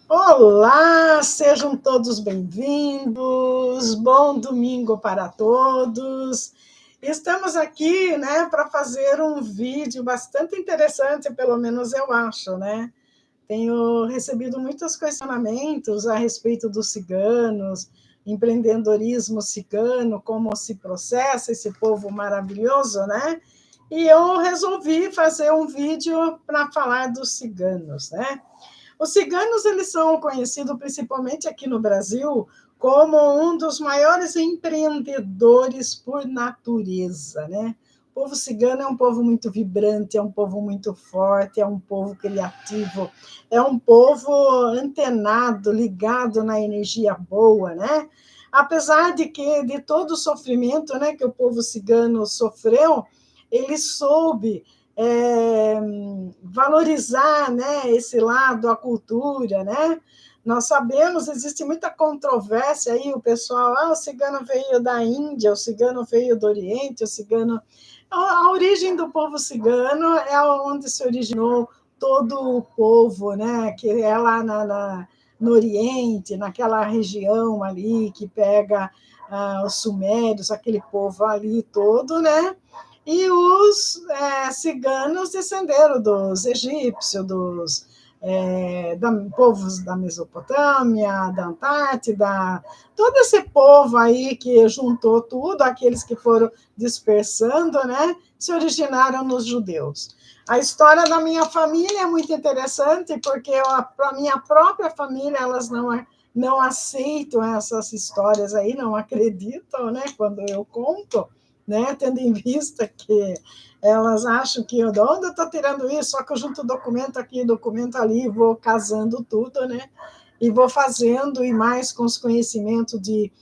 Olá, sejam todos bem-vindos. Bom domingo para todos. Estamos aqui, né, para fazer um vídeo bastante interessante, pelo menos eu acho, né? Tenho recebido muitos questionamentos a respeito dos ciganos, empreendedorismo cigano, como se processa esse povo maravilhoso, né? E eu resolvi fazer um vídeo para falar dos ciganos, né? Os ciganos, eles são conhecidos principalmente aqui no Brasil como um dos maiores empreendedores por natureza, né? O povo cigano é um povo muito vibrante, é um povo muito forte, é um povo criativo, é um povo antenado, ligado na energia boa, né? Apesar de todo o sofrimento, né, que o povo cigano sofreu, ele soube é, valorizar, né, esse lado, a cultura, né? Nós sabemos, existe muita controvérsia aí, o pessoal, o cigano veio da Índia, o cigano veio do Oriente, o cigano... A origem do povo cigano é onde se originou todo o povo, né, que é lá no Oriente, naquela região ali, que pega os sumérios, aquele povo ali todo, né? E os ciganos descenderam dos egípcios, povos da Mesopotâmia, da Antártida, todo esse povo aí que juntou tudo, aqueles que foram dispersando, né, se originaram nos judeus. A história da minha família é muito interessante, porque para a minha própria família, elas não aceitam essas histórias aí, não acreditam, né, quando eu conto, né, tendo em vista que elas acham que de onde eu estou tirando isso, só que eu junto documento aqui, documento ali, vou casando tudo, né, e vou fazendo, e mais com os conhecimentos de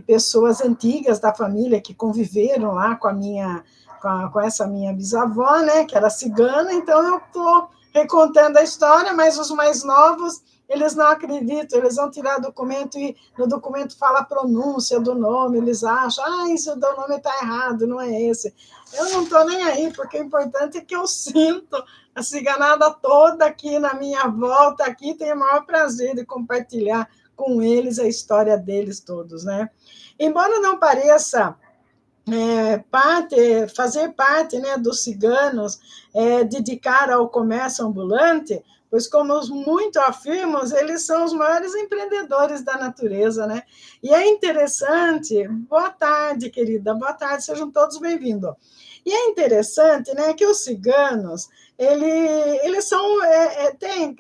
pessoas antigas da família que conviveram lá com essa minha bisavó, né, que era cigana, então eu estou recontando a história, mas os mais novos, eles não acreditam, eles vão tirar documento e no documento fala a pronúncia do nome, eles acham, isso do nome está errado, não é esse. Eu não estou nem aí, porque o importante é que eu sinto a ciganada toda aqui na minha volta, aqui tenho o maior prazer de compartilhar com eles a história deles todos, né? Embora não pareça fazer parte, né, dos ciganos, dedicar ao comércio ambulante, pois, como muito afirmam, eles são os maiores empreendedores da natureza, né? E é interessante, boa tarde, querida, boa tarde, sejam todos bem-vindos. E é interessante, né, que os ciganos, eles são,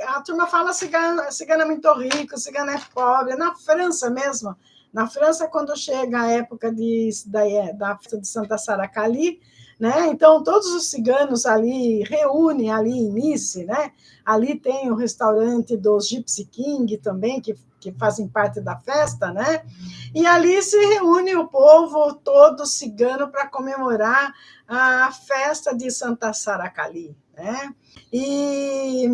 a turma fala cigano é muito rico, cigano é pobre, na França mesmo, na França, quando chega a época da festa de Santa Saracali, né? Então, todos os ciganos ali reúnem ali em Nice, né? Ali tem o restaurante dos Gypsy King também, que fazem parte da festa, né? E ali se reúne o povo todo cigano para comemorar a festa de Santa Saracali, né? E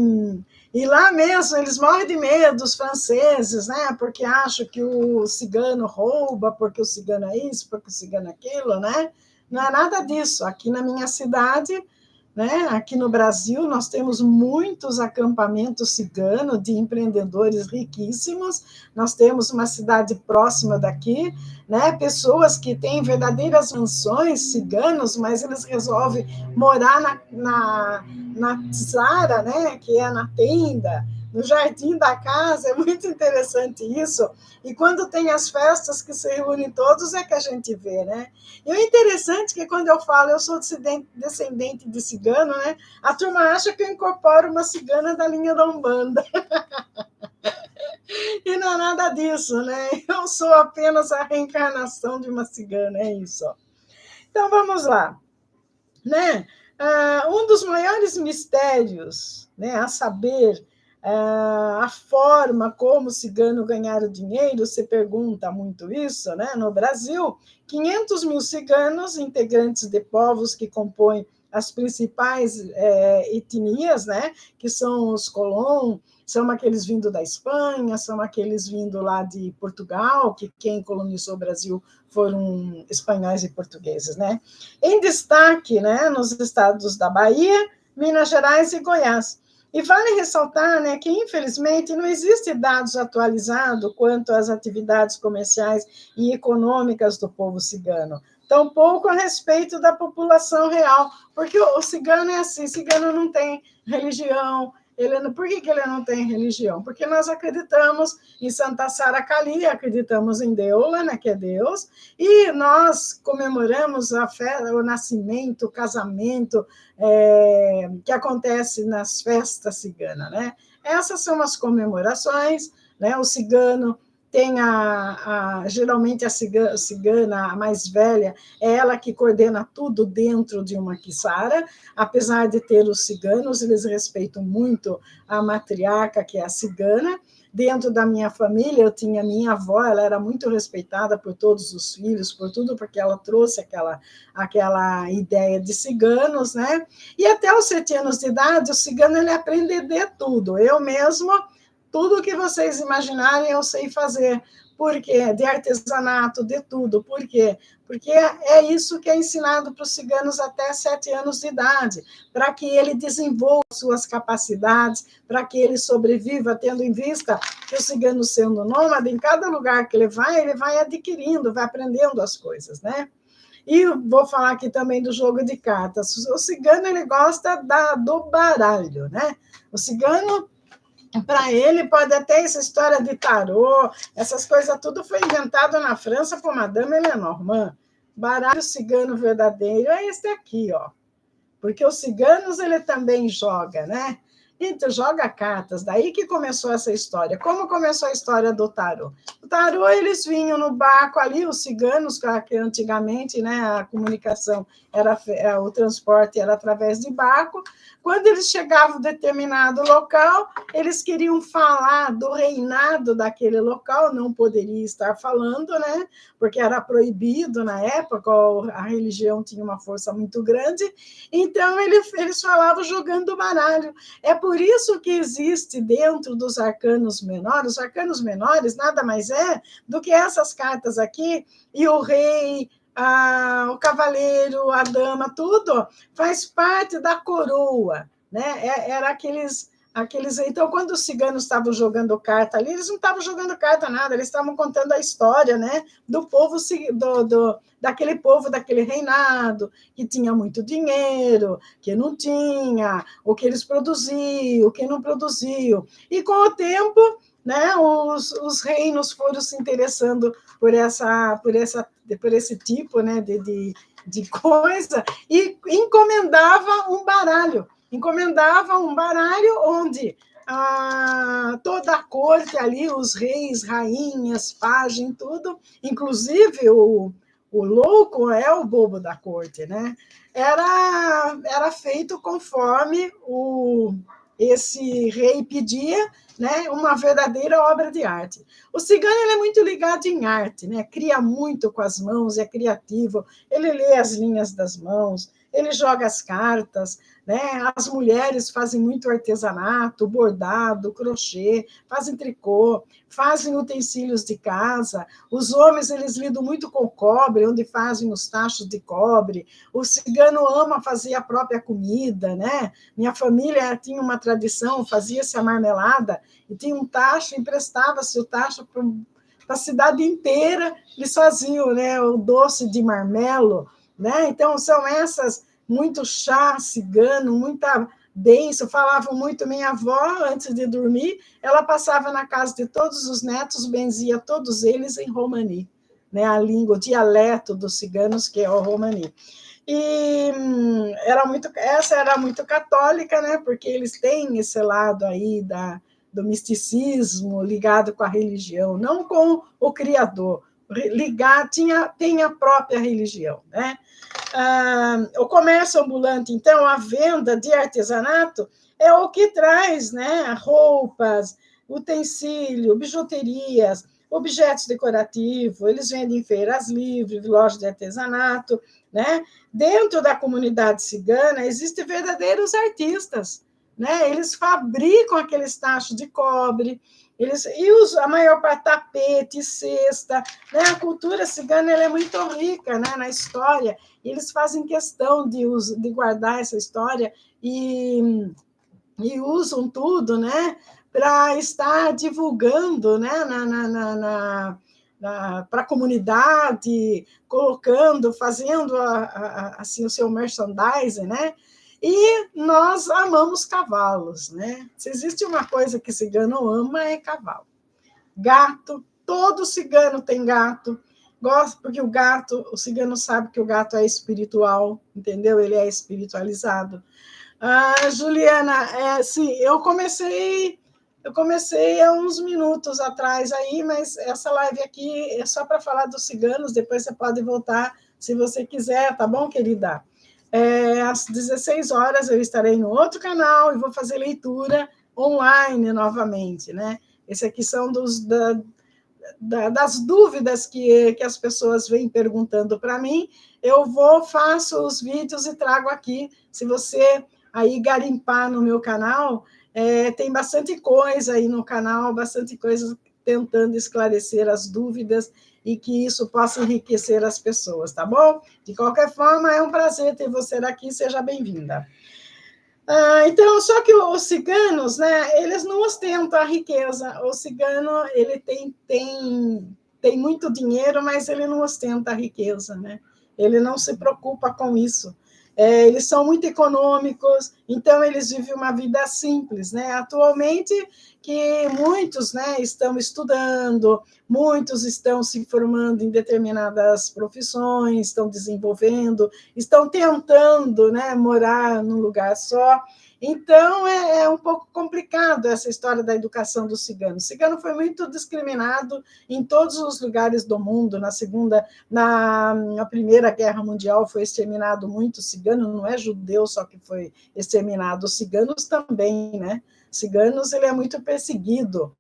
e lá mesmo eles morrem de medo dos franceses, né? Porque acham que o cigano rouba, porque o cigano é isso, porque o cigano é aquilo, né? Não é nada disso. Aqui na minha cidade, né? Aqui no Brasil, nós temos muitos acampamentos ciganos de empreendedores riquíssimos. Nós temos uma cidade próxima daqui, né? Pessoas que têm verdadeiras mansões ciganos, mas eles resolvem morar na tzara, né? Que é na tenda, no jardim da casa. É muito interessante isso. E quando tem as festas que se reúnem todos, é que a gente vê, né? E o interessante é que quando eu falo eu sou descendente de cigano, né? A turma acha que eu incorporo uma cigana da linha da Umbanda. E não é nada disso, né? Eu sou apenas a reencarnação de uma cigana, é isso. Então vamos lá, né? Um dos maiores mistérios, né, a saber, a forma como o cigano ganharam dinheiro, se pergunta muito isso, né? No Brasil, 500 mil ciganos, integrantes de povos que compõem as principais etnias, né? Que são os colons, são aqueles vindo da Espanha, são aqueles vindo lá de Portugal, que quem colonizou o Brasil foram espanhóis e portugueses, né? Em destaque, né, nos estados da Bahia, Minas Gerais e Goiás. E vale ressaltar, né, que, infelizmente, não existe dados atualizados quanto às atividades comerciais e econômicas do povo cigano, tampouco a respeito da população real, porque o cigano é assim, cigano não tem religião. Por que ele não tem religião? Porque nós acreditamos em Santa Sara Kali, acreditamos em Deula, né, que é Deus, e nós comemoramos a festa, o nascimento, o casamento, que acontece nas festas ciganas, né? Essas são as comemorações, né? O cigano tem geralmente a cigana, a mais velha, é ela que coordena tudo dentro de uma quiçara, apesar de ter os ciganos, eles respeitam muito a matriarca, que é a cigana. Dentro da minha família, eu tinha minha avó, ela era muito respeitada por todos os filhos, por tudo, porque ela trouxe aquela ideia de ciganos, né? E até os 7 anos de idade, o cigano ele aprende de tudo. Eu mesmo, tudo que vocês imaginarem, eu sei fazer. Por quê? De artesanato, de tudo. Por quê? Porque é isso que é ensinado para os ciganos até 7 anos de idade, para que ele desenvolva suas capacidades, para que ele sobreviva, tendo em vista que o cigano, sendo nômade, em cada lugar que ele vai adquirindo, vai aprendendo as coisas, né? E vou falar aqui também do jogo de cartas. O cigano, ele gosta do baralho, né? O cigano, para ele, pode até essa história de tarô, essas coisas, tudo foi inventado na França por Madame Lenormand. Baralho cigano verdadeiro é esse aqui, ó. Porque os ciganos, ele também joga, né? Então, joga cartas. Daí que começou essa história. Como começou a história do tarô? O tarô, eles vinham no barco ali, os ciganos, que antigamente, né, a comunicação, o transporte era através de barco. Quando eles chegavam a determinado local, eles queriam falar do reinado daquele local, não poderia estar falando, né? Porque era proibido na época, a religião tinha uma força muito grande. Então, eles falavam jogando baralho. É por isso que existe dentro dos arcanos menores, os arcanos menores nada mais é do que essas cartas aqui, e o rei, o cavaleiro, a dama, tudo faz parte da coroa, né? Era aqueles. Então, quando os ciganos estavam jogando carta ali, eles não estavam jogando carta nada, eles estavam contando a história, né, do povo, daquele povo, daquele reinado, que tinha muito dinheiro, que não tinha, o que eles produziam, o que não produziam. E com o tempo, né, os reinos foram se interessando por esse tipo, né, de coisa, e encomendava um baralho onde toda a corte ali, os reis, rainhas, pajem, tudo, inclusive o louco é o bobo da corte, né? Era feito conforme esse rei pedia, né, uma verdadeira obra de arte. O cigano, ele é muito ligado em arte, né? Cria muito com as mãos, é criativo, ele lê as linhas das mãos, ele joga as cartas, né? As mulheres fazem muito artesanato, bordado, crochê, fazem tricô, fazem utensílios de casa. Os homens, eles lidam muito com cobre, onde fazem os tachos de cobre. O cigano ama fazer a própria comida, né? Minha família tinha uma tradição, fazia-se a marmelada, e tinha um tacho, emprestava-se o tacho para a cidade inteira, eles faziam, né, o doce de marmelo, né? Então, são essas, muito chá cigano, muita benção, falavam muito. Minha avó, antes de dormir, ela passava na casa de todos os netos, benzia todos eles em romani, né? A língua, o dialeto dos ciganos, que é o romani. E essa era muito católica, né? Porque eles têm esse lado aí do misticismo ligado com a religião, não com o Criador. Tem a própria religião, né? O comércio ambulante, então, a venda de artesanato é o que traz, né, roupas, utensílios, bijuterias, objetos decorativos, eles vendem em feiras livres, lojas de artesanato, né? Dentro da comunidade cigana, existem verdadeiros artistas, né? Eles fabricam aqueles tachos de cobre, a maior parte tapete, cesta, né? A cultura cigana, ela é muito rica, né, na história, e eles fazem questão de guardar essa história, e e usam tudo, né, para estar divulgando, né, para a comunidade, colocando, fazendo assim o seu merchandising, né? E nós amamos cavalos, né? Se existe uma coisa que cigano ama é cavalo. Gato, todo cigano tem gato. Gosta porque o cigano sabe que o gato é espiritual, entendeu? Ele é espiritualizado. Juliana, sim, eu comecei há uns minutos atrás aí, mas essa live aqui é só para falar dos ciganos, depois você pode voltar se você quiser, tá bom, querida? Às 16 horas eu estarei no outro canal e vou fazer leitura online novamente, né? Esse aqui são das dúvidas que as pessoas vêm perguntando para mim. Eu faço os vídeos e trago aqui. Se você aí garimpar no meu canal, tem bastante coisa aí no canal, bastante coisa tentando esclarecer as dúvidas e que isso possa enriquecer as pessoas, tá bom? De qualquer forma, é um prazer ter você aqui, seja bem-vinda. Então, só que os ciganos, né, eles não ostentam a riqueza. O cigano, ele tem muito dinheiro, mas ele não ostenta a riqueza, né? Ele não se preocupa com isso. Eles são muito econômicos, então eles vivem uma vida simples, né? Atualmente, que muitos, né, estão estudando, muitos estão se formando em determinadas profissões, estão desenvolvendo, estão tentando, né, morar num lugar só. Então, é um pouco complicado essa história da educação do cigano. O cigano foi muito discriminado em todos os lugares do mundo. Na Primeira Guerra Mundial foi exterminado muito cigano, não é judeu só que foi exterminado, os ciganos também, né? Ciganos, ele é muito perseguido,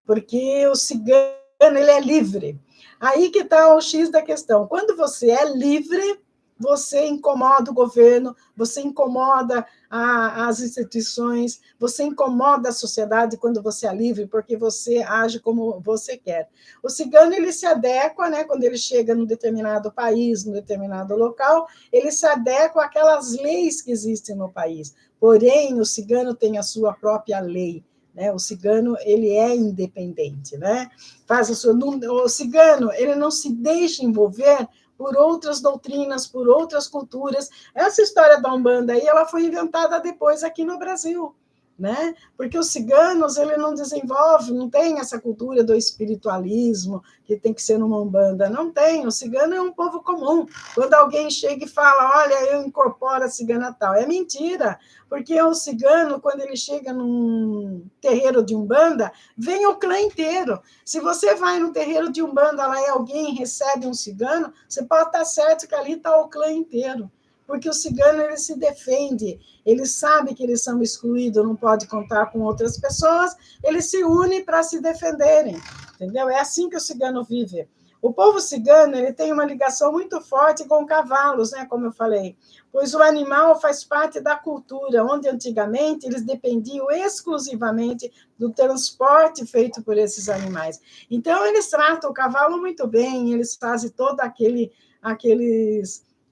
porque o cigano, ele é livre. Aí que está o X da questão. Quando você é livre, você incomoda o governo, você incomoda as instituições, você incomoda a sociedade quando você é livre, porque você age como você quer. O cigano, ele se adequa, né, quando ele chega num determinado país, num determinado local, ele se adequa àquelas leis que existem no país. Porém, o cigano tem a sua própria lei. Né? O cigano, ele é independente, né? O cigano, ele não se deixa envolver por outras doutrinas, por outras culturas. Essa história da Umbanda aí, ela foi inventada depois aqui no Brasil, né? Porque os ciganos, ele não desenvolve, não tem essa cultura do espiritualismo, que tem que ser numa Umbanda, não tem. O cigano é um povo comum. Quando alguém chega e fala, olha, eu incorporo a cigana tal, é mentira, porque o cigano, quando ele chega num terreiro de Umbanda, vem o clã inteiro. Se você vai no terreiro de Umbanda lá e alguém recebe um cigano, você pode estar certo que ali está o clã inteiro, porque o cigano, ele se defende, ele sabe que eles são excluídos, não pode contar com outras pessoas, eles se unem para se defenderem, entendeu? É assim que o cigano vive. O povo cigano, ele tem uma ligação muito forte com cavalos, né, como eu falei, pois o animal faz parte da cultura, onde antigamente eles dependiam exclusivamente do transporte feito por esses animais. Então, eles tratam o cavalo muito bem, eles fazem todo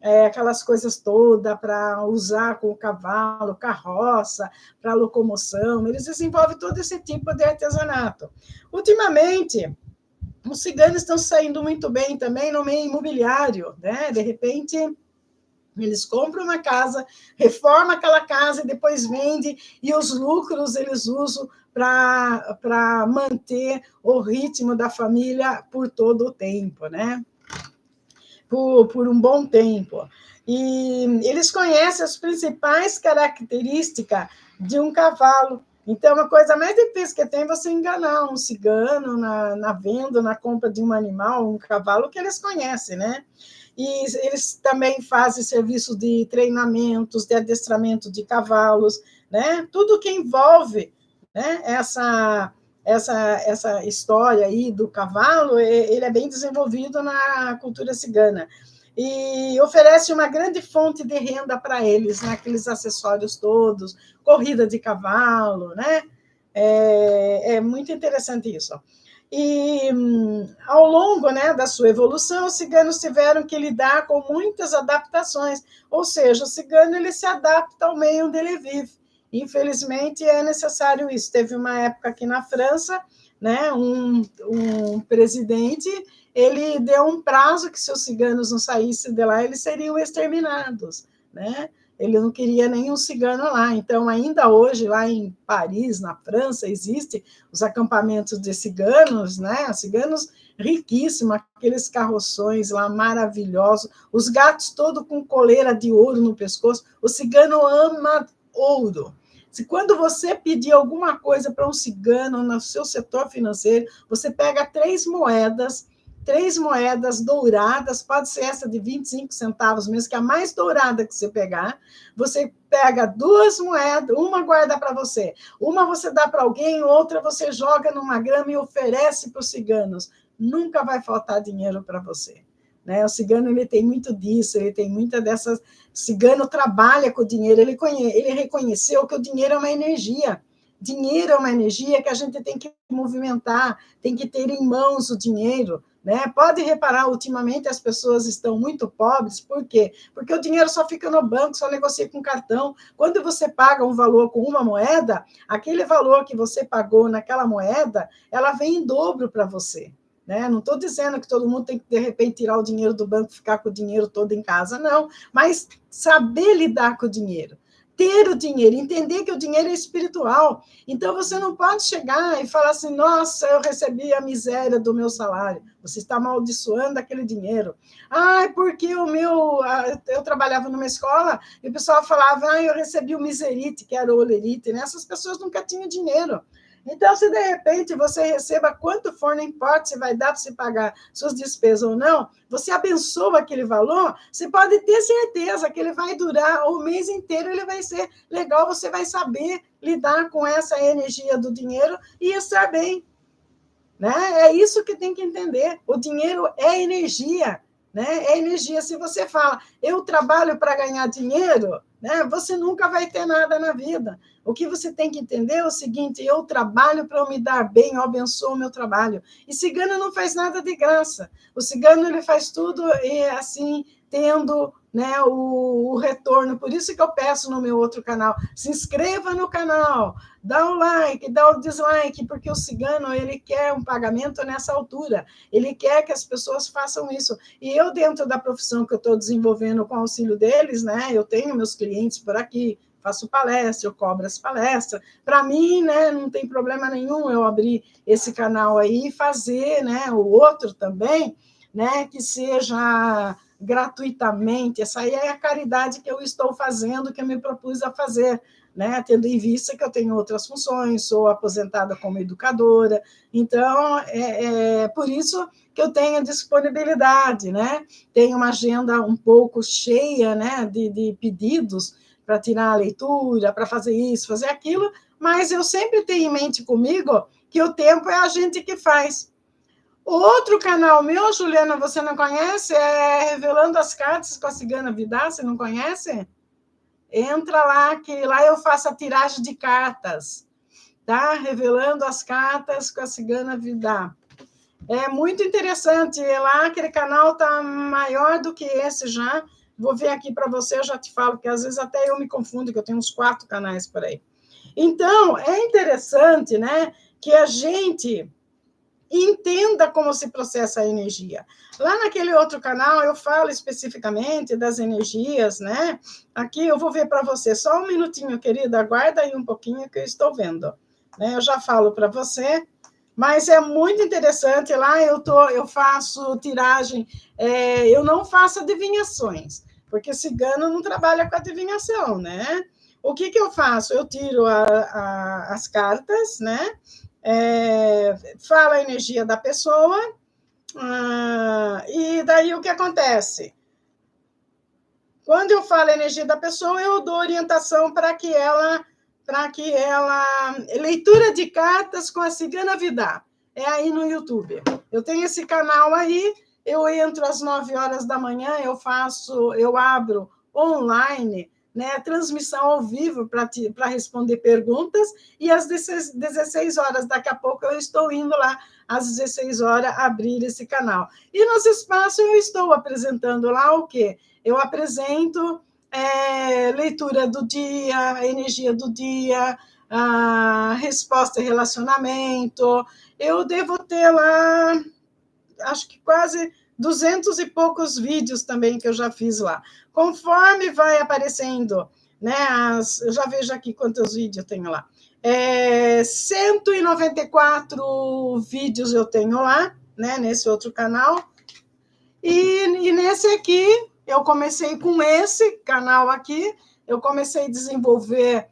aquelas coisas todas para usar com o cavalo, carroça, para locomoção, eles desenvolvem todo esse tipo de artesanato. Ultimamente, os ciganos estão saindo muito bem também no meio imobiliário, né? De repente, eles compram uma casa, reformam aquela casa e depois vendem, e os lucros eles usam para manter o ritmo da família por todo o tempo, né? Por um bom tempo. E eles conhecem as principais características de um cavalo. Então, a coisa mais difícil que tem é você enganar um cigano na venda, na compra de um animal, um cavalo que eles conhecem, né? E eles também fazem serviço de treinamentos, de adestramento de cavalos, né? Tudo que envolve, né, essa história aí do cavalo, ele é bem desenvolvido na cultura cigana. E oferece uma grande fonte de renda para eles, né? Aqueles acessórios todos, corrida de cavalo, né? É muito interessante isso. E, ao longo, né, da sua evolução, os ciganos tiveram que lidar com muitas adaptações, ou seja, o cigano, ele se adapta ao meio onde ele vive. Infelizmente, é necessário isso. Teve uma época aqui na França, né, um presidente, ele deu um prazo que se os ciganos não saíssem de lá, eles seriam exterminados, né? Ele não queria nenhum cigano lá. Então, ainda hoje, lá em Paris, na França, existem os acampamentos de ciganos, né? Ciganos riquíssimos, aqueles carroções lá maravilhosos, os gatos todos com coleira de ouro no pescoço. O cigano ama ouro. Se quando você pedir alguma coisa para um cigano no seu setor financeiro, você pega três moedas douradas, pode ser essa de 25 centavos mesmo, que é a mais dourada que você pegar, você pega duas moedas, uma guarda para você, uma você dá para alguém, outra você joga numa grama e oferece para os ciganos. Nunca vai faltar dinheiro para você. Né? O cigano ele tem muito disso, ele tem muita dessas. O cigano trabalha com o dinheiro, ele reconheceu que o dinheiro é uma energia. Dinheiro é uma energia que a gente tem que movimentar, tem que ter em mãos o dinheiro. Né? Pode reparar, ultimamente as pessoas estão muito pobres, por quê? Porque o dinheiro só fica no banco, só negocia com cartão. Quando você paga um valor com uma moeda, aquele valor que você pagou naquela moeda, ela vem em dobro para você. Né? Não estou dizendo que todo mundo tem que, de repente, tirar o dinheiro do banco e ficar com o dinheiro todo em casa, não. Mas saber lidar com o dinheiro. Ter o dinheiro, entender que o dinheiro é espiritual. Então, você não pode chegar e falar assim, nossa, eu recebi a miséria do meu salário. Você está amaldiçoando aquele dinheiro. Porque eu trabalhava numa escola e o pessoal falava, eu recebi o miserite, que era o olerite. Né? Essas pessoas nunca tinham dinheiro. Então, se de repente você receba quanto for, não importa se vai dar para você pagar suas despesas ou não, você abençoa aquele valor, você pode ter certeza que ele vai durar o mês inteiro, ele vai ser legal, você vai saber lidar com essa energia do dinheiro e estar bem. Né? É isso que tem que entender. O dinheiro é energia. Né? É energia. Se você fala, eu trabalho para ganhar dinheiro, né? Você nunca vai ter nada na vida. O que você tem que entender é o seguinte, eu trabalho para eu me dar bem, eu abençoo o meu trabalho. E cigano não faz nada de graça. O cigano ele faz tudo e, assim, tendo, né, o retorno. Por isso que eu peço no meu outro canal, se inscreva no canal, dá o like, dá o dislike, porque o cigano ele quer um pagamento nessa altura, ele quer que as pessoas façam isso. E eu, dentro da profissão que eu estou desenvolvendo com o auxílio deles, né, eu tenho meus clientes por aqui, faço palestra, eu cobro as palestras. Para mim, né, não tem problema nenhum eu abrir esse canal aí e fazer, né, o outro também, né, que seja gratuitamente. Essa aí é a caridade que eu estou fazendo, que eu me propus a fazer, né, tendo em vista que eu tenho outras funções, sou aposentada como educadora, então é por isso que eu tenho disponibilidade, né? Tenho uma agenda um pouco cheia, né, de pedidos para tirar a leitura, para fazer isso, fazer aquilo, mas eu sempre tenho em mente comigo que o tempo é a gente que faz. O outro canal meu, Juliana, você não conhece? É Revelando as Cartas com a Cigana Vidá, você não conhece? Entra lá, que lá eu faço a tiragem de cartas, tá? Revelando as Cartas com a Cigana Vidá. É muito interessante. Lá, aquele canal está maior do que esse já. Vou ver aqui para você, eu já te falo, que às vezes até eu me confundo, que eu tenho uns 4 canais por aí. Então, é interessante, né, que a gente entenda como se processa a energia. Lá naquele outro canal, eu falo especificamente das energias, né? Aqui eu vou ver para você, só um minutinho, querida, aguarda aí um pouquinho que eu estou vendo. Né? Eu já falo para você, mas é muito interessante. Lá eu faço tiragem, eu não faço adivinhações, porque cigano não trabalha com adivinhação, né? O que eu faço? Eu tiro as cartas, né? Fala a energia da pessoa, e daí o que acontece? Quando eu falo a energia da pessoa, eu dou orientação para que ela leitura de cartas com a Cigana Vidá, é aí no YouTube. Eu tenho esse canal aí, eu entro às 9 horas da manhã, eu abro online, né, transmissão ao vivo para responder perguntas, e às 16 horas, daqui a pouco, eu estou indo lá, às 16 horas, abrir esse canal. E nos espaços eu estou apresentando lá o quê? Eu apresento leitura do dia, a energia do dia, a resposta e relacionamento. Eu devo ter lá, acho que quase 200 e poucos vídeos também que eu já fiz lá. Conforme vai aparecendo, né, eu já vejo aqui quantos vídeos eu tenho lá. 194 vídeos eu tenho lá, né, nesse outro canal. E nesse aqui, eu comecei com esse canal aqui, eu comecei a desenvolver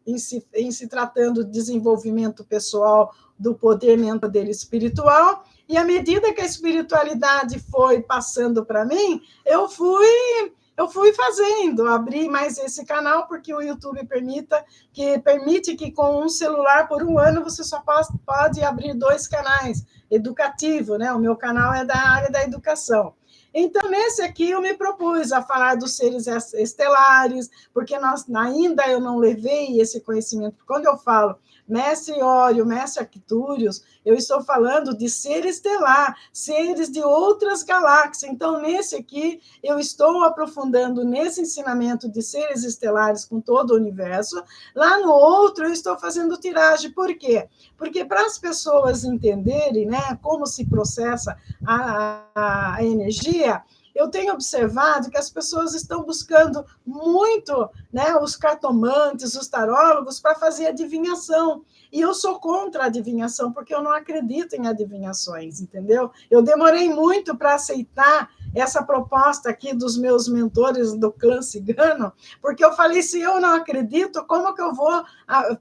em se tratando de desenvolvimento pessoal do poder mental dele espiritual, e à medida que a espiritualidade foi passando para mim, eu fui fazendo, abri mais esse canal, porque o YouTube permite que com um celular por um ano você só pode abrir 2 canais educativos, né? O meu canal é da área da educação. Então, nesse aqui, eu me propus a falar dos seres estelares, porque ainda eu não levei esse conhecimento. Quando eu falo mestre Ório, mestre Arctúrios, eu estou falando de ser estelar, seres de outras galáxias. Então, nesse aqui, eu estou aprofundando nesse ensinamento de seres estelares com todo o universo. Lá no outro, eu estou fazendo tiragem. Por quê? Porque para as pessoas entenderem, né, como se processa a energia, eu tenho observado que as pessoas estão buscando muito, né, os cartomantes, os tarólogos, para fazer adivinhação. E eu sou contra a adivinhação, porque eu não acredito em adivinhações, entendeu? Eu demorei muito para aceitar essa proposta aqui dos meus mentores do clã cigano, porque eu falei, se eu não acredito, como que eu vou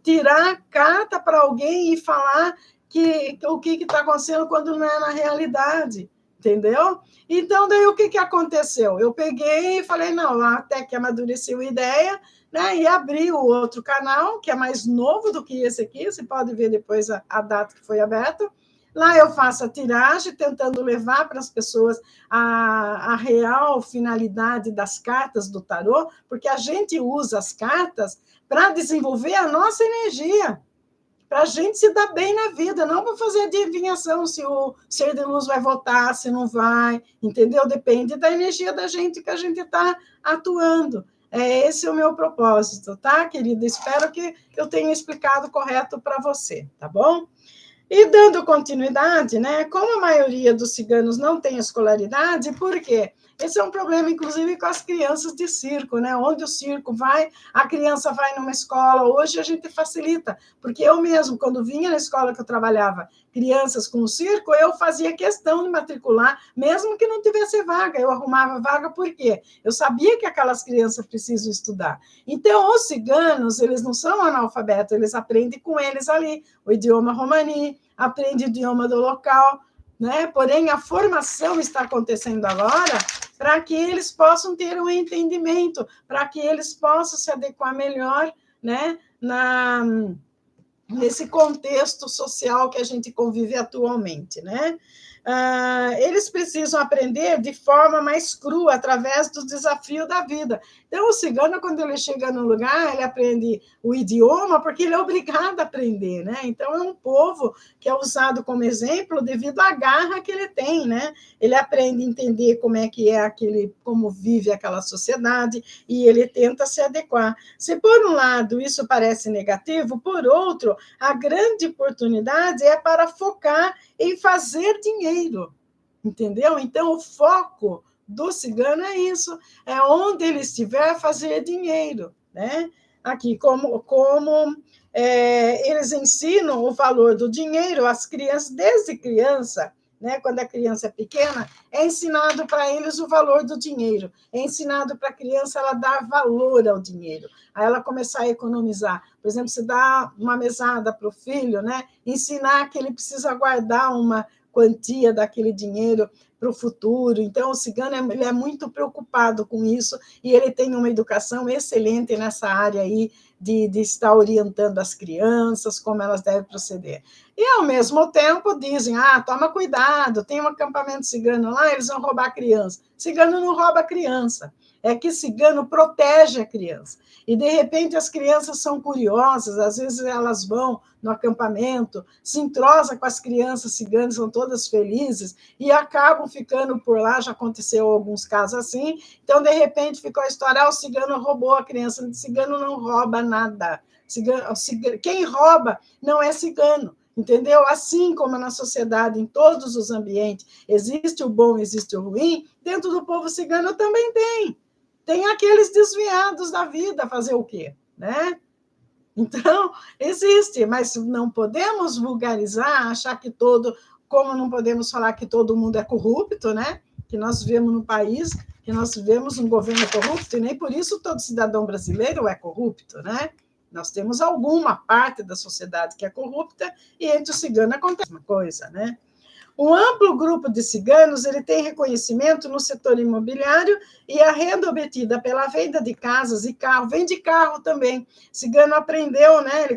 tirar carta para alguém e falar o que está acontecendo quando não é na realidade? Entendeu? Então, daí o que aconteceu? Eu peguei e falei, não, até que amadureceu a ideia, né? E abri o outro canal, que é mais novo do que esse aqui, você pode ver depois a data que foi aberta. Lá eu faço a tiragem, tentando levar para as pessoas a real finalidade das cartas do tarô, porque a gente usa as cartas para desenvolver a nossa energia, para a gente se dar bem na vida, não para fazer adivinhação se o ser de luz vai votar, se não vai, entendeu? Depende da energia da gente que a gente está atuando. Esse é o meu propósito, tá, querida? Espero que eu tenha explicado correto para você, tá bom? E dando continuidade, né? Como a maioria dos ciganos não tem escolaridade, por quê? Esse é um problema, inclusive, com as crianças de circo, né? Onde o circo vai, a criança vai numa escola. Hoje a gente facilita, porque eu mesmo, quando vinha na escola que eu trabalhava, crianças com o circo, eu fazia questão de matricular, mesmo que não tivesse vaga. Eu arrumava vaga, por quê? Eu sabia que aquelas crianças precisam estudar. Então, os ciganos, eles não são analfabetos, eles aprendem com eles ali o idioma romani, aprende o idioma do local, né? Porém, a formação está acontecendo agora para que eles possam ter um entendimento, para que eles possam se adequar melhor, né? Nesse contexto social que a gente convive atualmente, né? Eles precisam aprender de forma mais crua, através do desafio da vida. Então, o cigano, quando ele chega num lugar, ele aprende o idioma porque ele é obrigado a aprender, né? Então, é um povo que é usado como exemplo devido à garra que ele tem, né? Ele aprende a entender como é que é como vive aquela sociedade, e ele tenta se adequar. Se, por um lado, isso parece negativo, por outro, a grande oportunidade é para focar em fazer dinheiro, entendeu? Então, o foco do cigano é isso, é onde ele estiver fazer dinheiro, né? Aqui, eles ensinam o valor do dinheiro às crianças, desde criança, né? Quando a criança é pequena, é ensinado para eles o valor do dinheiro, é ensinado para a criança ela dar valor ao dinheiro, aí ela começar a economizar. Por exemplo, se dá uma mesada para o filho, né? Ensinar que ele precisa guardar uma quantia daquele dinheiro para o futuro. Então, o cigano ele é muito preocupado com isso, e ele tem uma educação excelente nessa área aí de estar orientando as crianças, como elas devem proceder. E, ao mesmo tempo, dizem, toma cuidado, tem um acampamento cigano lá, eles vão roubar a criança. Cigano não rouba a criança. é que cigano protege a criança. E, de repente, as crianças são curiosas, às vezes elas vão no acampamento, se entrosam com as crianças ciganas, são todas felizes, e acabam ficando por lá, já aconteceu alguns casos assim, então, de repente, ficou a história, o cigano roubou a criança, o cigano não rouba nada, quem rouba não é cigano, entendeu? Assim como na sociedade, em todos os ambientes, existe o bom, existe o ruim, dentro do povo cigano também tem. Tem aqueles desviados da vida, fazer o quê? Né? Então, existe, mas não podemos vulgarizar, achar que como não podemos falar que todo mundo é corrupto, né? Que nós vivemos num país, que nós vivemos um governo corrupto, e nem por isso todo cidadão brasileiro é corrupto, né? Nós temos alguma parte da sociedade que é corrupta, e entre os ciganos acontece uma coisa, né? Um amplo grupo de ciganos ele tem reconhecimento no setor imobiliário e a renda obtida pela venda de casas e carro, vende carro também. Cigano aprendeu, né? Ele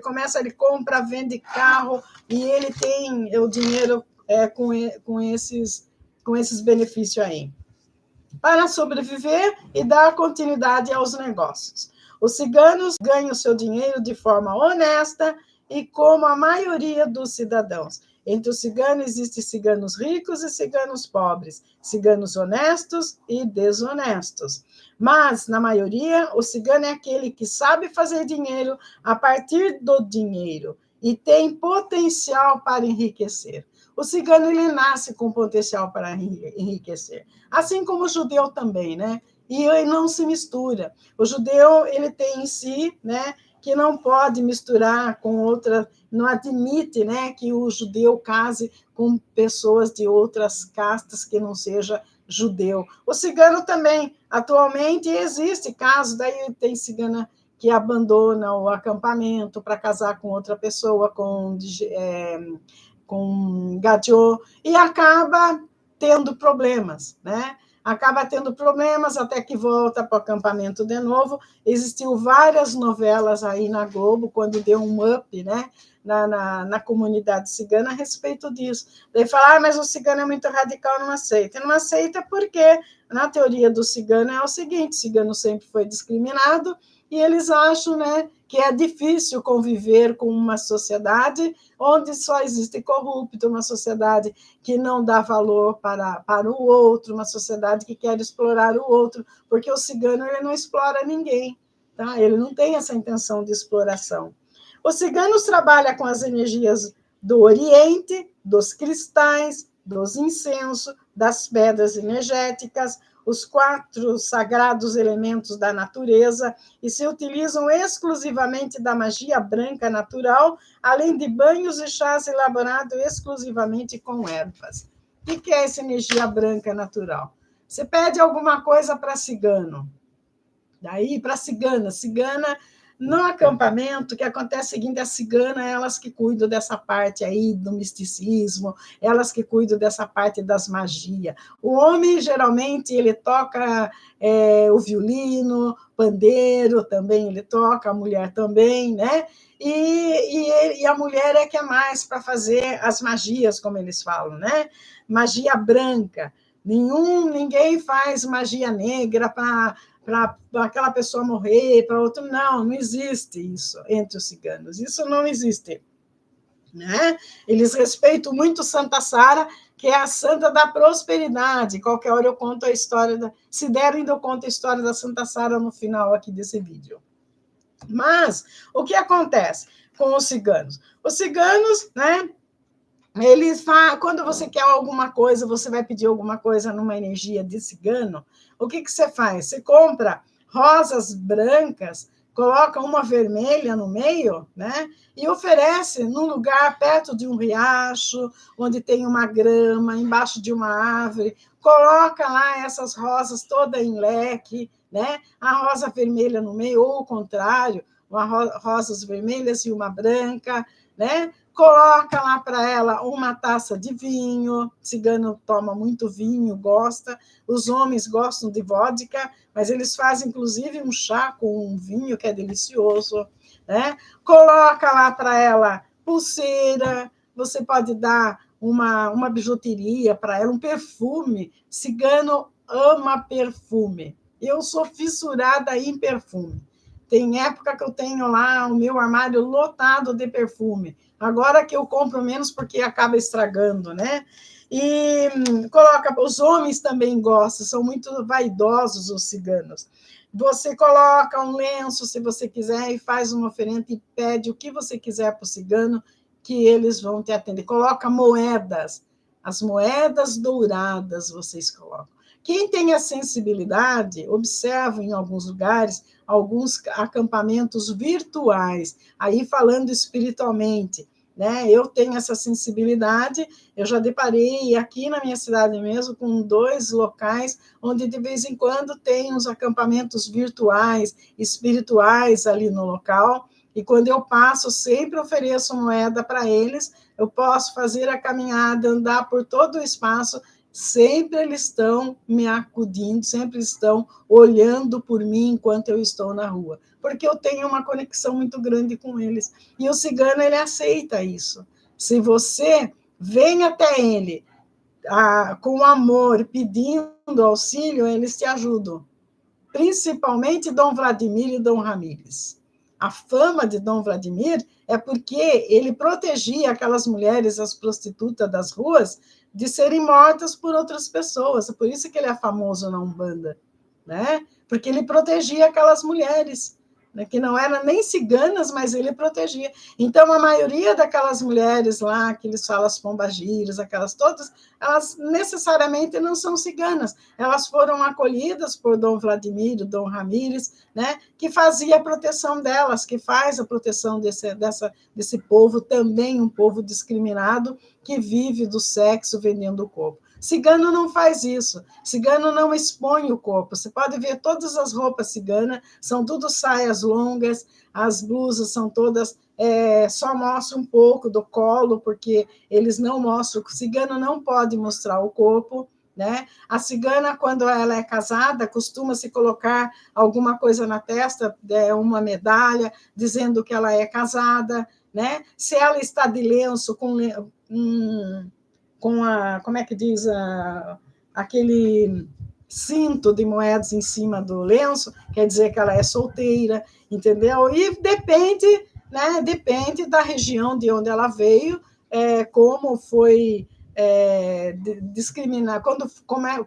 compra, vende carro e ele tem o dinheiro com esses benefícios aí. Para sobreviver e dar continuidade aos negócios. Os ciganos ganham seu dinheiro de forma honesta e como a maioria dos cidadãos. Entre os ciganos existem ciganos ricos e ciganos pobres, ciganos honestos e desonestos. Mas, na maioria, o cigano é aquele que sabe fazer dinheiro a partir do dinheiro e tem potencial para enriquecer. O cigano ele nasce com potencial para enriquecer, assim como o judeu também, né? E ele não se mistura. O judeu ele tem em si, né, que não pode misturar com outra, não admite, né, que o judeu case com pessoas de outras castas que não seja judeu. O cigano também, atualmente existe casos, daí tem cigana que abandona o acampamento para casar com outra pessoa, com gadio, e acaba tendo problemas, né? Acaba tendo problemas até que volta para o acampamento de novo. Existiu várias novelas aí na Globo, quando deu um up, né? Na comunidade cigana a respeito disso. Daí fala, mas o cigano é muito radical, não aceita. Não aceita porque, na teoria do cigano, é o seguinte, o cigano sempre foi discriminado, e eles acham, né, que é difícil conviver com uma sociedade onde só existe corrupto, uma sociedade que não dá valor para o outro, uma sociedade que quer explorar o outro, porque o cigano ele não explora ninguém, tá? Ele não tem essa intenção de exploração. Os ciganos trabalham com as energias do Oriente, dos cristais, dos incensos, das pedras energéticas, os 4 sagrados elementos da natureza, e se utilizam exclusivamente da magia branca natural, além de banhos e chás elaborados exclusivamente com ervas. O que é essa energia branca natural? Você pede alguma coisa para cigano, daí para cigana, no acampamento, o que acontece é o seguinte, a cigana, elas que cuidam dessa parte aí do misticismo, elas que cuidam dessa parte das magias. O homem, geralmente, ele toca o violino, pandeiro também ele toca, a mulher também, né? E a mulher é que é mais para fazer as magias, como eles falam, né? Magia branca. Ninguém faz magia negra para aquela pessoa morrer, para outro. Não existe isso entre os ciganos. Isso não existe. Né? Eles respeitam muito Santa Sara, que é a santa da prosperidade. Qualquer hora eu conto a história, se der, ainda eu conto a história da Santa Sara no final aqui desse vídeo. Mas o que acontece com os ciganos? Os ciganos, né? Eles falam, quando você quer alguma coisa, você vai pedir alguma coisa numa energia de cigano, o que você faz? Você compra rosas brancas, coloca uma vermelha no meio, né? E oferece num lugar perto de um riacho, onde tem uma grama, embaixo de uma árvore, coloca lá essas rosas todas em leque, né? A rosa vermelha no meio, ou o contrário, rosas vermelhas e uma branca, né? Coloca lá para ela uma taça de vinho, cigano toma muito vinho, gosta, os homens gostam de vodka, mas eles fazem inclusive um chá com um vinho que é delicioso, né? Coloca lá para ela pulseira, você pode dar uma bijuteria para ela, um perfume, cigano ama perfume, Eu sou fissurada em perfume. Tem época que eu tenho lá o meu armário lotado de perfume. Agora que eu compro menos porque acaba estragando, né? E coloca, os homens também gostam, são muito vaidosos os ciganos. Você coloca um lenço, se você quiser, e faz uma oferenda e pede o que você quiser para o cigano, que eles vão te atender. Coloca moedas, as moedas douradas vocês colocam. Quem tem a sensibilidade, observa em alguns lugares, alguns acampamentos virtuais, aí falando espiritualmente, né? Eu tenho essa sensibilidade, eu já deparei aqui na minha cidade mesmo com 2 locais onde de vez em quando tem uns acampamentos virtuais, espirituais ali no local, e quando eu passo, sempre ofereço moeda para eles, eu posso fazer a caminhada, andar por todo o espaço, sempre eles estão me acudindo, sempre estão olhando por mim enquanto eu estou na rua, porque eu tenho uma conexão muito grande com eles. E o cigano, ele aceita isso. Se você vem até ele com amor, pedindo auxílio, eles te ajudam. Principalmente Dom Vladimir e Dom Ramírez. A fama de Dom Vladimir é porque ele protegia aquelas mulheres, as prostitutas das ruas, de serem mortas por outras pessoas. É por isso que ele é famoso na Umbanda, né? Porque ele protegia aquelas mulheres, né? Que não eram nem ciganas, mas ele protegia. Então, a maioria daquelas mulheres lá, que eles falam as pombagiras, aquelas todas, elas necessariamente não são ciganas. Elas foram acolhidas por Dom Vladimir, Dom Ramírez, né? Que fazia a proteção delas, que faz a proteção desse povo, também um povo discriminado, que vive do sexo vendendo o corpo. Cigano não faz isso. Cigano não expõe o corpo. Você pode ver todas as roupas ciganas, são tudo saias longas, as blusas são todas, só mostra um pouco do colo, porque eles não mostram, o cigano não pode mostrar o corpo, né? A cigana, quando ela é casada, costuma se colocar alguma coisa na testa, uma medalha, dizendo que ela é casada, né? Se ela está de lenço com como é que diz, aquele cinto de moedas em cima do lenço, quer dizer que ela é solteira, entendeu? E depende, né? Depende da região de onde ela veio, como foi discriminar,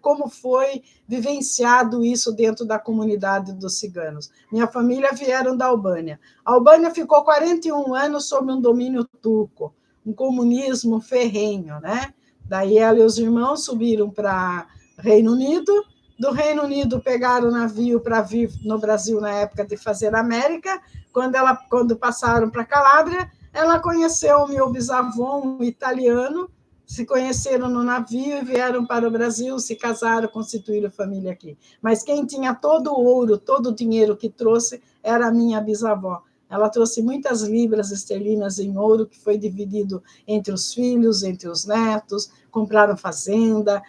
como foi vivenciado isso dentro da comunidade dos ciganos. Minha família vieram da Albânia. A Albânia ficou 41 anos sob um domínio turco, um comunismo ferrenho, né? Daí ela e os irmãos subiram para Reino Unido. Do Reino Unido pegaram o navio para vir no Brasil na época de fazer América. Quando passaram para Calábria, ela conheceu o meu bisavô, um italiano, se conheceram no navio e vieram para o Brasil, se casaram, constituíram família aqui. Mas quem tinha todo o ouro, todo o dinheiro que trouxe, era a minha bisavó. Ela trouxe muitas libras esterlinas em ouro, que foi dividido entre os filhos, entre os netos, compraram fazenda.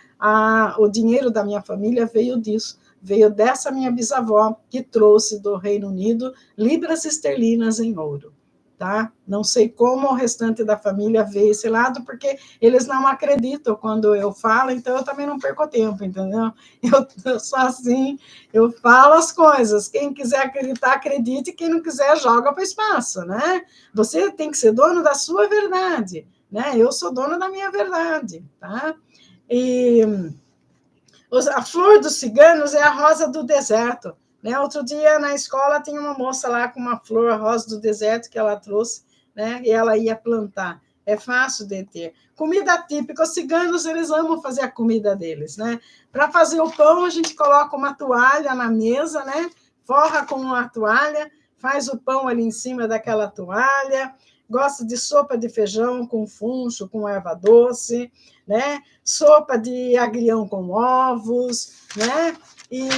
O dinheiro da minha família veio disso, veio dessa minha bisavó, que trouxe do Reino Unido libras esterlinas em ouro. Tá? Não sei como o restante da família vê esse lado, porque eles não acreditam quando eu falo, então eu também não perco tempo, entendeu? Eu sou assim, eu falo as coisas. Quem quiser acreditar, acredite, quem não quiser, joga para o espaço, né? Você tem que ser dono da sua verdade, né? Eu sou dona da minha verdade, tá? E a flor dos ciganos é a rosa do deserto. Né? Outro dia, na escola, tinha uma moça lá com uma flor rosa do deserto que ela trouxe, né? E ela ia plantar. É fácil de ter. Comida típica, os ciganos, eles amam fazer a comida deles, né? Para fazer o pão, a gente coloca uma toalha na mesa, né? Forra com uma toalha, faz o pão ali em cima daquela toalha, gosta de sopa de feijão com funcho, com erva doce, né? Sopa de agrião com ovos, né? E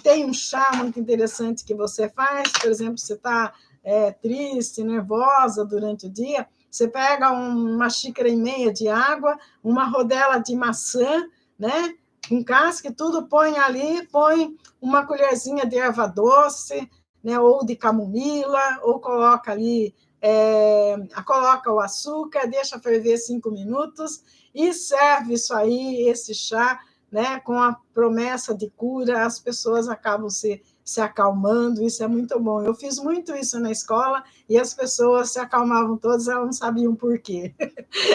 tem um chá muito interessante que você faz, por exemplo, você está triste, nervosa durante o dia, você pega uma xícara e meia de água, uma rodela de maçã, né? Com casca e tudo, põe ali, põe uma colherzinha de erva doce, né? Ou de camomila, ou coloca ali, coloca o açúcar, deixa ferver 5 minutos e serve isso aí, esse chá, né, com a promessa de cura, as pessoas acabam se acalmando, isso é muito bom. Eu fiz muito isso na escola e as pessoas se acalmavam todas, elas não sabiam por quê.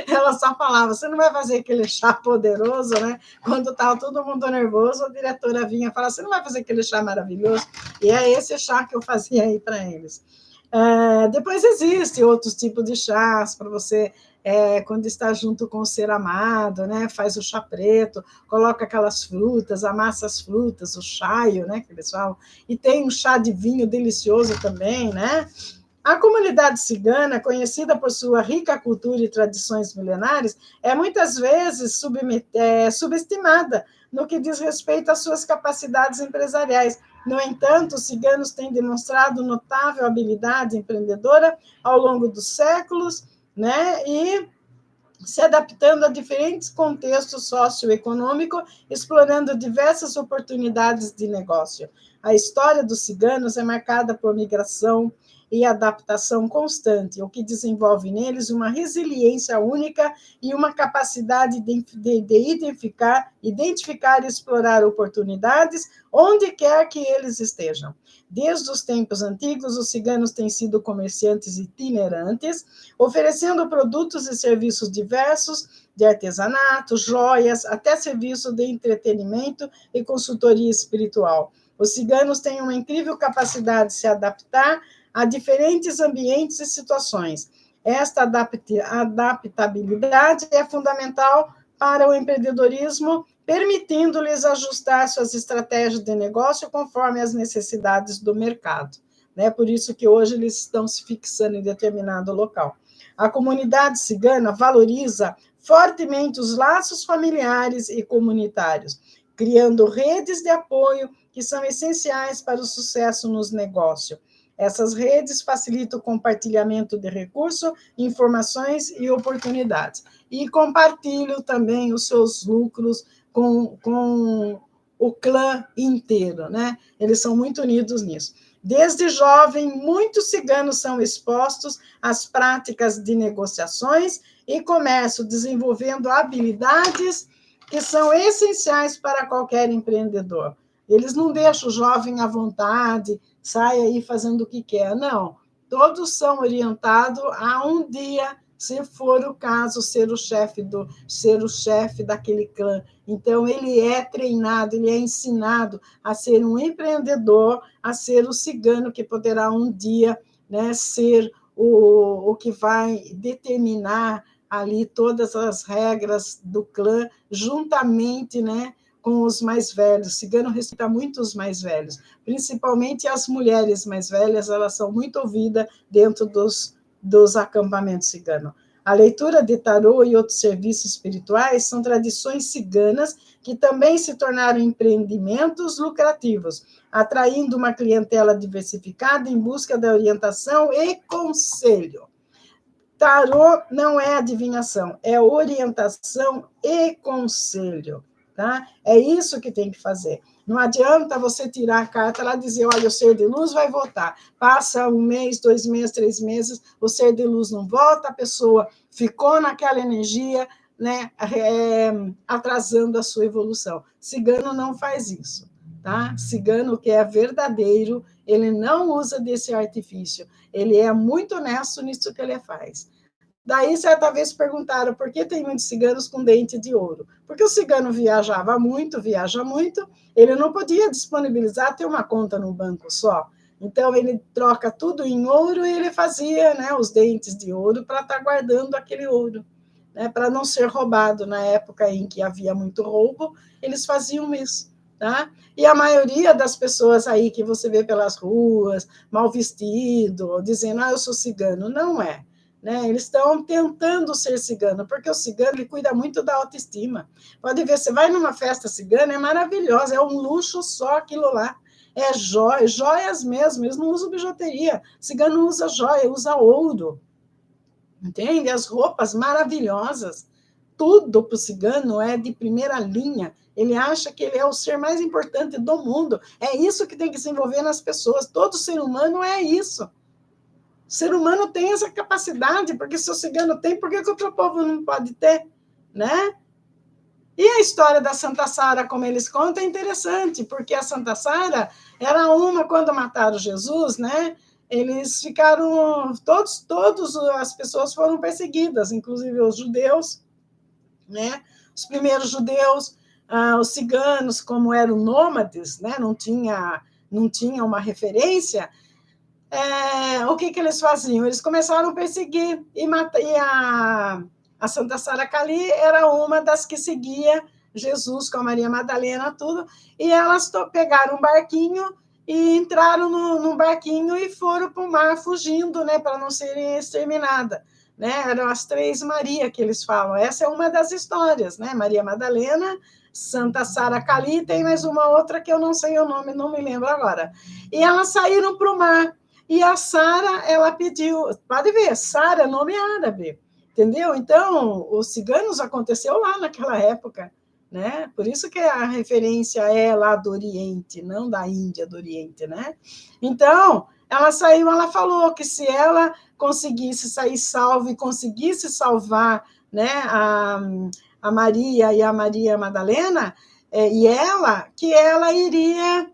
Elas só falavam, você não vai fazer aquele chá poderoso, né? Quando estava todo mundo nervoso, a diretora vinha e falava, você não vai fazer aquele chá maravilhoso? E é esse chá que eu fazia aí para eles. Depois existem outros tipos de chás para você, quando está junto com o ser amado, né? Faz o chá preto, coloca aquelas frutas, amassa as frutas, o chaio, né? Que eles falam. E tem um chá de vinho delicioso também, né? A comunidade cigana, conhecida por sua rica cultura e tradições milenares, é muitas vezes subestimada no que diz respeito às suas capacidades empresariais. No entanto, os ciganos têm demonstrado notável habilidade empreendedora ao longo dos séculos, né? E se adaptando a diferentes contextos socioeconômicos, explorando diversas oportunidades de negócio. A história dos ciganos é marcada por migração e adaptação constante, o que desenvolve neles uma resiliência única e uma capacidade de identificar e explorar oportunidades onde quer que eles estejam. Desde os tempos antigos, os ciganos têm sido comerciantes itinerantes, oferecendo produtos e serviços diversos, de artesanato, joias, até serviço de entretenimento e consultoria espiritual. Os ciganos têm uma incrível capacidade de se adaptar a diferentes ambientes e situações. Esta adaptabilidade é fundamental para o empreendedorismo, permitindo-lhes ajustar suas estratégias de negócio conforme as necessidades do mercado. Né? Por isso que hoje eles estão se fixando em determinado local. A comunidade cigana valoriza fortemente os laços familiares e comunitários, criando redes de apoio que são essenciais para o sucesso nos negócios. Essas redes facilitam o compartilhamento de recursos, informações e oportunidades. E compartilham também os seus lucros com o clã inteiro, né? Eles são muito unidos nisso. Desde jovem, muitos ciganos são expostos às práticas de negociações e comércio, desenvolvendo habilidades que são essenciais para qualquer empreendedor. Eles não deixam o jovem à vontade, sai aí fazendo o que quer, não. Todos são orientados a um dia, se for o caso, ser o chefe daquele clã. Então, ele é treinado, ele é ensinado a ser um empreendedor, a ser o cigano que poderá um dia, né, ser o que vai determinar ali todas as regras do clã, juntamente, né, com os mais velhos. O cigano respeita muito os mais velhos, principalmente as mulheres mais velhas, elas são muito ouvidas dentro dos acampamentos ciganos. A leitura de tarô e outros serviços espirituais são tradições ciganas que também se tornaram empreendimentos lucrativos, atraindo uma clientela diversificada em busca da orientação e conselho. Tarô não é adivinhação, é orientação e conselho, tá? É isso que tem que fazer. Não adianta você tirar a carta lá e dizer, olha, o ser de luz vai voltar. Passa 1 mês, 2 meses, 3 meses, o ser de luz não volta, a pessoa ficou naquela energia, né, atrasando a sua evolução. Cigano não faz isso, tá? Cigano que é verdadeiro, ele não usa desse artifício, ele é muito honesto nisso que ele faz. Daí, certa vez, perguntaram por que tem muitos ciganos com dente de ouro. Porque o cigano viaja muito, ele não podia disponibilizar ter uma conta no banco só. Então, ele troca tudo em ouro e ele fazia, né, os dentes de ouro para estar guardando aquele ouro, né, para não ser roubado. Na época em que havia muito roubo, eles faziam isso. Tá? E a maioria das pessoas aí que você vê pelas ruas, mal vestido, dizendo, eu sou cigano, não é. Né? Eles estão tentando ser cigano, porque o cigano ele cuida muito da autoestima. Pode ver, você vai numa festa cigana, é maravilhosa, é um luxo só aquilo lá. É joias mesmo, eles não usam bijuteria. O cigano usa joia, usa ouro. Entende? As roupas maravilhosas. Tudo para o cigano é de primeira linha. Ele acha que ele é o ser mais importante do mundo. É isso que tem que se envolver nas pessoas. Todo ser humano é isso. O ser humano tem essa capacidade, porque se o cigano tem, por que outro povo não pode ter? Né? E a história da Santa Sara, como eles contam, é interessante, porque a Santa Sara era uma, quando mataram Jesus, né? Eles ficaram, todos as pessoas foram perseguidas, inclusive os judeus, né? Os primeiros judeus, os ciganos, como eram nômades, né? Não tinha uma referência. O que eles faziam? Eles começaram a perseguir e a Santa Sara Cali era uma das que seguia Jesus com a Maria Madalena, tudo, e elas pegaram um barquinho e entraram num barquinho e foram para o mar fugindo, né, para não serem exterminadas. Né? Eram as três Maria que eles falam. Essa é uma das histórias, né? Maria Madalena, Santa Sara Cali, tem mais uma outra que eu não sei o nome, não me lembro agora. E elas saíram para o mar. E a Sara, ela pediu, pode ver, Sara é nome árabe, entendeu? Então, os ciganos aconteceu lá naquela época, né? Por isso que a referência é lá do Oriente, não da Índia, do Oriente, né? Então, ela saiu, ela falou que se ela conseguisse sair salva e conseguisse salvar, né, a Maria e a Maria Madalena, e ela iria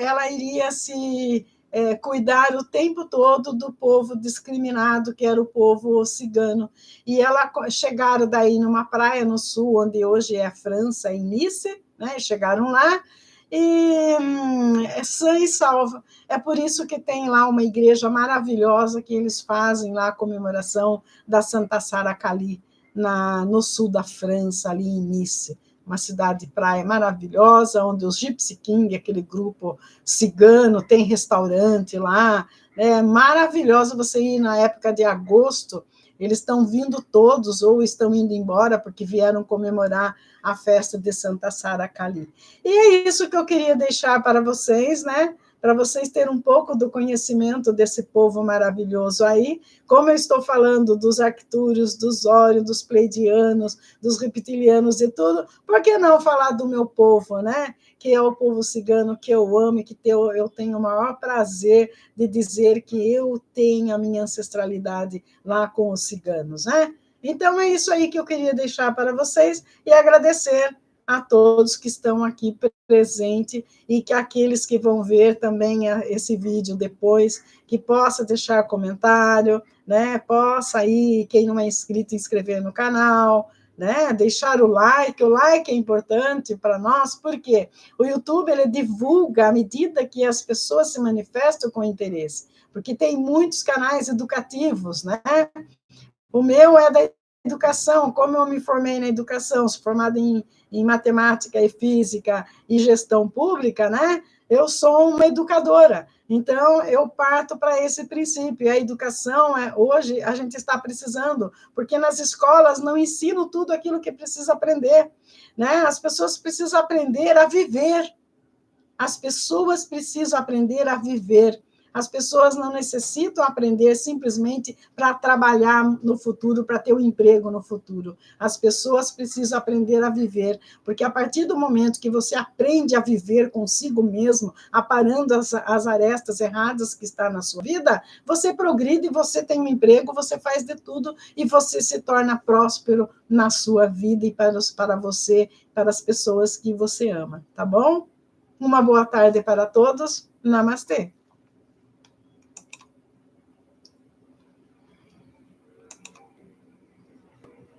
ela iria se cuidar o tempo todo do povo discriminado, que era o povo cigano. E ela chegaram daí numa praia no sul, onde hoje é a França, em Nice, né? Chegaram lá e é sã e salva. É por isso que tem lá uma igreja maravilhosa que eles fazem lá a comemoração da Santa Sara Cali, no sul da França, ali em Nice. Uma cidade de praia maravilhosa, onde os Gypsy King, aquele grupo cigano, tem restaurante lá, é maravilhoso você ir na época de agosto, eles estão vindo todos, ou estão indo embora, porque vieram comemorar a festa de Santa Sara Cali. E é isso que eu queria deixar para vocês, né? Para vocês terem um pouco do conhecimento desse povo maravilhoso aí, como eu estou falando dos arctúrios, dos órios, dos pleidianos, dos reptilianos e tudo, por que não falar do meu povo, né? Que é o povo cigano que eu amo e que eu tenho o maior prazer de dizer que eu tenho a minha ancestralidade lá com os ciganos, né? Então, é isso aí que eu queria deixar para vocês e agradecer a todos que estão aqui presentes e que aqueles que vão ver também esse vídeo depois, que possa deixar comentário, né? Possa aí, quem não é inscrito, inscrever no canal, né? Deixar o like é importante para nós, porque o YouTube ele divulga à medida que as pessoas se manifestam com interesse, porque tem muitos canais educativos, né? O meu é da educação, como eu me formei na educação, sou formada em matemática e física e gestão pública, né? Eu sou uma educadora, então eu parto para esse princípio. A educação, hoje, a gente está precisando, porque nas escolas não ensinam tudo aquilo que precisa aprender, né? As pessoas precisam aprender a viver, as pessoas precisam aprender a viver. As pessoas não necessitam aprender simplesmente para trabalhar no futuro, para ter um emprego no futuro. As pessoas precisam aprender a viver, porque a partir do momento que você aprende a viver consigo mesmo, aparando as arestas erradas que estão na sua vida, você progride, você tem um emprego, você faz de tudo e você se torna próspero na sua vida e para você, para as pessoas que você ama, tá bom? Uma boa tarde para todos. Namastê.